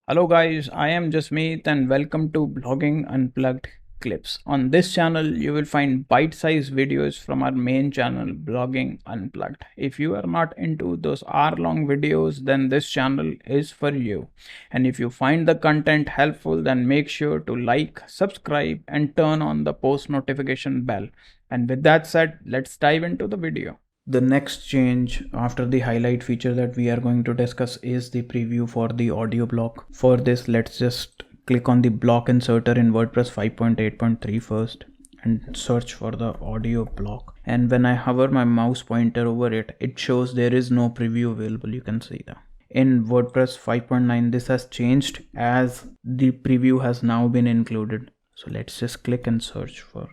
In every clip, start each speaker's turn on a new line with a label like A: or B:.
A: Hello guys, I am Jasmeet and welcome to Blogging Unplugged Clips. On this channel, you will find bite-sized videos from our main channel, Blogging Unplugged. If you are not into those hour-long videos, then this channel is for you. And if you find the content helpful, then make sure to like, subscribe, and turn on the post notification bell. And with that said, let's dive into the video. The next change after the highlight feature that we are going to discuss is the preview for the audio block. For this, let's just click on the block inserter in WordPress 5.8.3 first and search for the audio block. And when I hover my mouse pointer over it, it shows there is no preview available. You can see that. In WordPress 5.9, this has changed as the preview has now been included. So let's just click and search for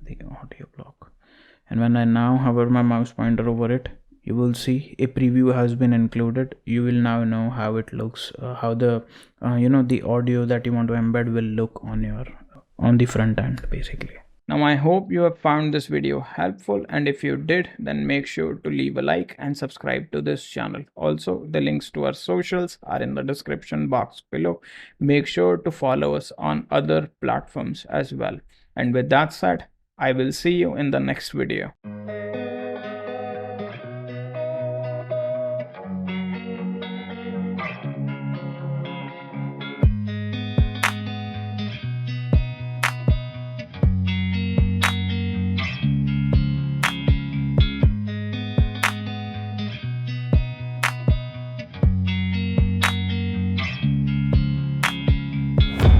A: the audio block. And when I now hover my mouse pointer over it, you will see a preview has been included. You will now know how it looks, how the the audio that you want to embed will look on the front end basically. Now I hope you have found this video helpful, and if you did, then make sure to leave a like and subscribe to this channel. Also, the links to our socials are in the description box below. Make sure to follow us on other platforms as well. And with that said, I will see you in the next video.